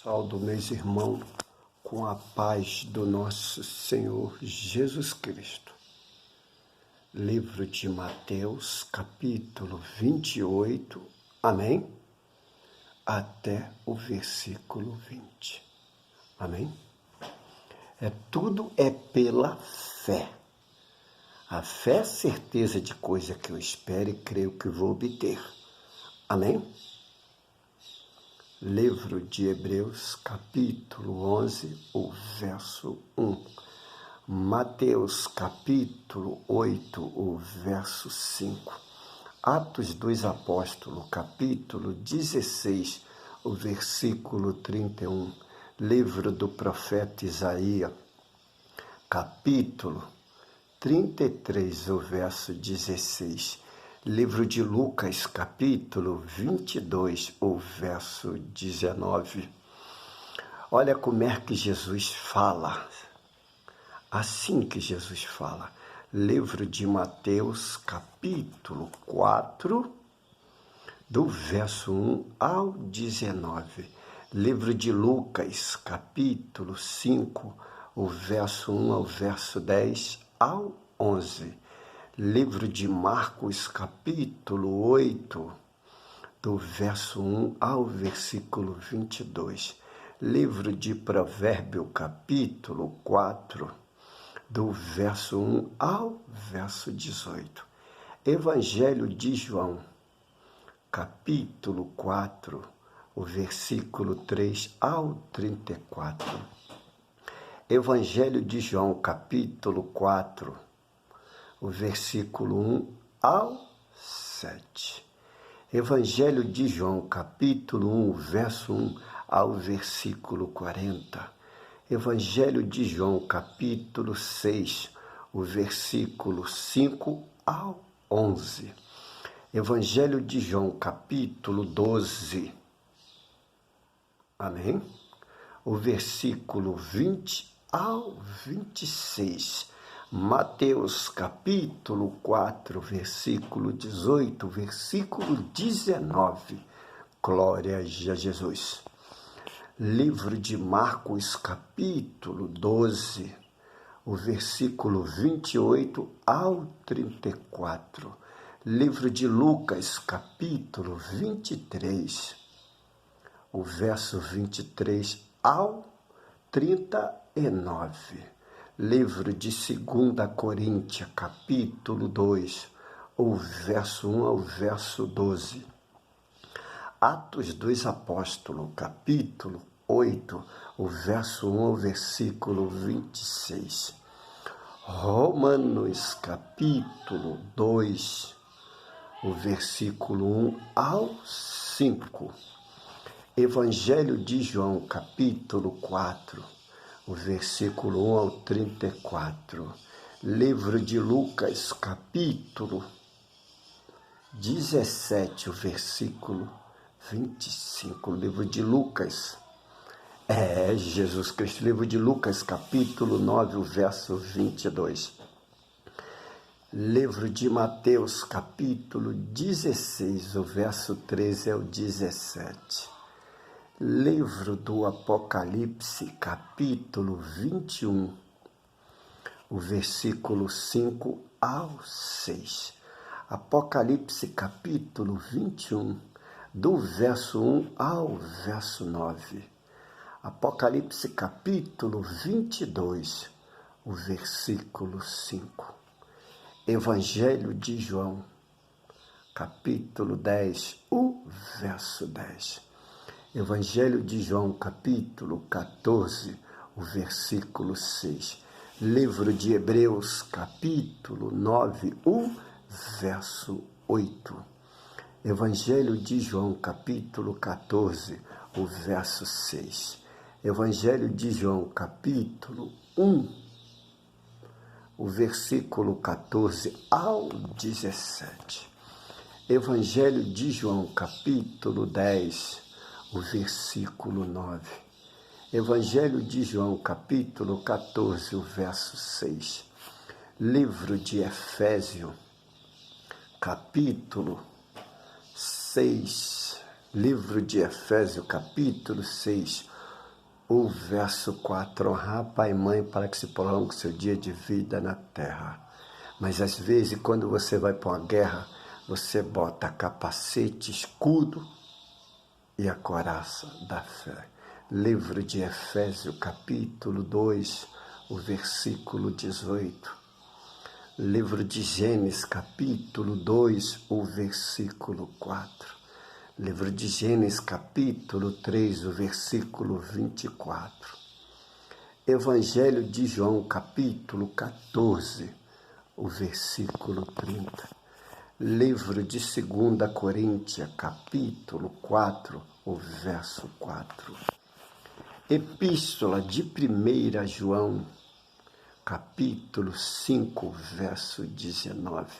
Saúdo meus irmãos com a paz do nosso Senhor Jesus Cristo. Livro de Mateus, capítulo 28, amém? Até o versículo 20, amém? Tudo é pela fé. A fé é certeza de coisa que eu espero e creio que vou obter, amém? Livro de Hebreus, capítulo 11, o verso 1. Mateus, capítulo 8, o verso 5. Atos dos Apóstolos, capítulo 16, o versículo 31. Livro do profeta Isaías, capítulo 33, o verso 16. Livro de Lucas, capítulo 22, o verso 19. Olha como é que Jesus fala. Assim que Jesus fala. Livro de Mateus, capítulo 4, do verso 1 ao 19. Livro de Lucas, capítulo 5, o verso 1 ao verso 10 ao 11. Livro de Marcos, capítulo 8, do verso 1 ao versículo 22. Livro de Provérbio, capítulo 4, do verso 1 ao verso 18. Evangelho de João, capítulo 4, o versículo 3 ao 34. Evangelho de João, capítulo 4, o versículo 1 ao 7. Evangelho de João, capítulo 1, verso 1 ao versículo 40. Evangelho de João, capítulo 6, o versículo 5 ao 11. Evangelho de João, capítulo 12, amém? O versículo 20 ao 26. Mateus, capítulo 4, versículo 18, versículo 19. Glória a Jesus. Livro de Marcos, capítulo 12, o versículo 28 ao 34. Livro de Lucas, capítulo 23, o verso 23 ao 39. Livro de 2 Coríntios, capítulo 2, o verso 1 ao verso 12. Atos dos Apóstolos, capítulo 8, o verso 1 ao versículo 26. Romanos, capítulo 2, o versículo 1 ao 5. Evangelho de João, capítulo 4, o versículo 1 ao 34. Livro de Lucas, capítulo 17, o versículo 25. Livro de Lucas, Jesus Cristo. Livro de Lucas, capítulo 9, o verso 22. Livro de Mateus, capítulo 16, o verso 13 ao 17. Livro do Apocalipse, capítulo 21, o versículo 5 ao 6. Apocalipse, capítulo 21, do verso 1 ao verso 9. Apocalipse, capítulo 22, o versículo 5. Evangelho de João, capítulo 10, o verso 10. Evangelho de João, capítulo 14, o versículo 6. Livro de Hebreus, capítulo 9, o verso 8. Evangelho de João, capítulo 14, o verso 6. Evangelho de João, capítulo 1, o versículo 14 ao 17. Evangelho de João, capítulo 10, o versículo 9. Evangelho de João, capítulo 14, o verso 6. Livro de Efésios, capítulo 6. Livro de Efésios, capítulo 6, o verso 4, honrar pai e mãe para que se prolongue seu dia de vida na terra. Mas às vezes, quando você vai para uma guerra, você bota capacete, escudo e a couraça da fé. Livro de Efésios, capítulo 2, o versículo 18. Livro de Gênesis, capítulo 2, o versículo 4. Livro de Gênesis, capítulo 3, o versículo 24. Evangelho de João, capítulo 14, o versículo 30. Livro de 2 Coríntios, capítulo 4, o verso 4. Epístola de 1 João, capítulo 5, verso 19.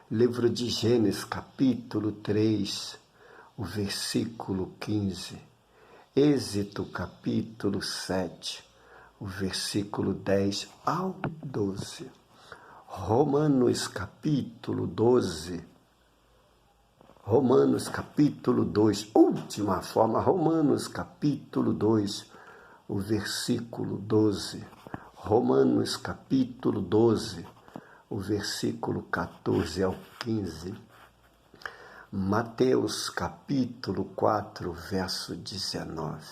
Livro de Gênesis, capítulo 3, o versículo 15. Êxodo, capítulo 7, o versículo 10 ao 12. Romanos, capítulo 12. Romanos, capítulo 2, última forma, Romanos, capítulo 2, o versículo 12. Romanos, capítulo 12, o versículo 14 ao 15. Mateus, capítulo 4, verso 19.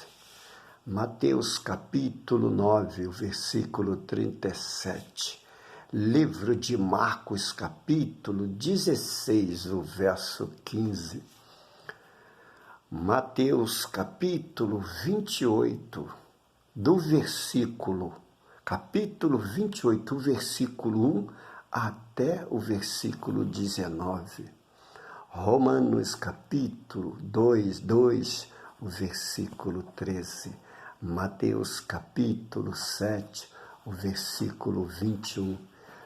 Mateus, capítulo 9, o versículo 37. Livro de Marcos, capítulo 16, o verso 15. Mateus, capítulo 28, capítulo 28, o versículo 1 até o versículo 19. Romanos, capítulo 2, o versículo 13. Mateus, capítulo 7, o versículo 21.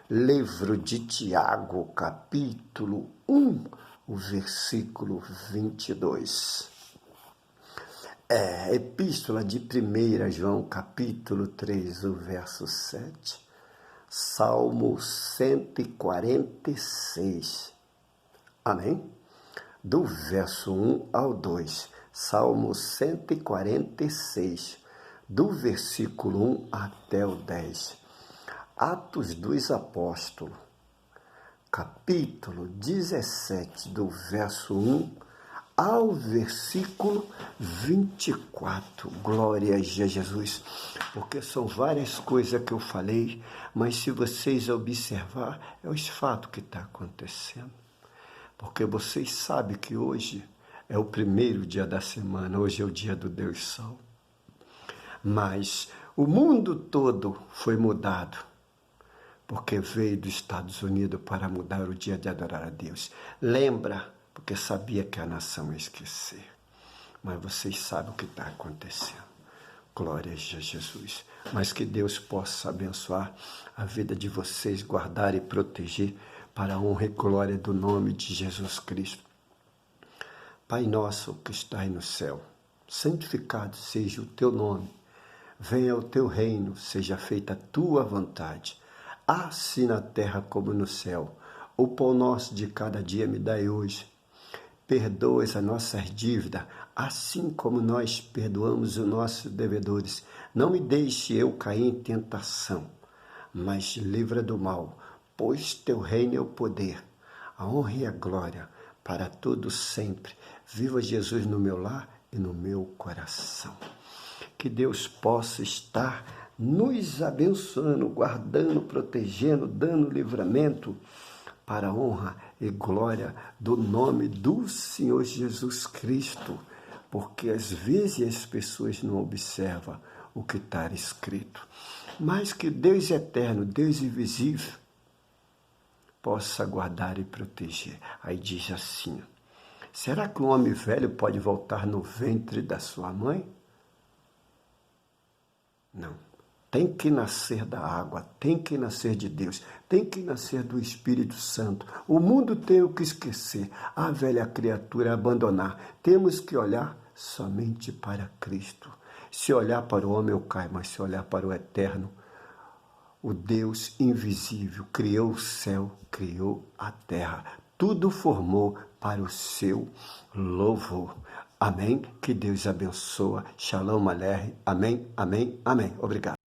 Livro de Tiago, capítulo 1, o versículo 22. Epístola de 1 João, capítulo 3, o verso 7. Salmo 146. Amém? Do verso 1 ao 2. Salmo 146, do versículo 1 até o 10. Atos dos Apóstolos, capítulo 17, do verso 1 ao versículo 24. Glória a Jesus. Porque são várias coisas que eu falei, mas se vocês observar, é os fatos que está acontecendo. Porque vocês sabem que hoje é o primeiro dia da semana, hoje é o dia do Deus Sol. Mas o mundo todo foi mudado, porque veio dos Estados Unidos para mudar o dia de adorar a Deus. Lembra, porque sabia que a nação ia esquecer. Mas vocês sabem o que está acontecendo. Glória a Jesus. Mas que Deus possa abençoar a vida de vocês, guardar e proteger para a honra e glória do nome de Jesus Cristo. Pai nosso que estás no céu, santificado seja o teu nome. Venha o teu reino, seja feita a tua vontade, assim na terra como no céu. O pão nosso de cada dia me dai hoje. Perdoa as nossas dívidas, assim como nós perdoamos os nossos devedores. Não me deixe eu cair em tentação, mas livra do mal, pois teu reino é o poder, a honra e a glória para todos sempre. Viva Jesus no meu lar e no meu coração. Que Deus possa estar nos abençoando, guardando, protegendo, dando livramento para a honra e glória do nome do Senhor Jesus Cristo, porque às vezes as pessoas não observam o que está escrito. Mas que Deus eterno, Deus invisível, possa guardar e proteger. Aí diz assim: será que um homem velho pode voltar no ventre da sua mãe? Não. Tem que nascer da água, tem que nascer de Deus, tem que nascer do Espírito Santo. O mundo tem o que esquecer, a velha criatura abandonar. Temos que olhar somente para Cristo. Se olhar para o homem eu caio, mas se olhar para o eterno, o Deus invisível criou o céu, criou a terra. Tudo formou para o seu louvor. Amém? Que Deus abençoa. Shalom Aleichem. Amém, amém, amém. Obrigado.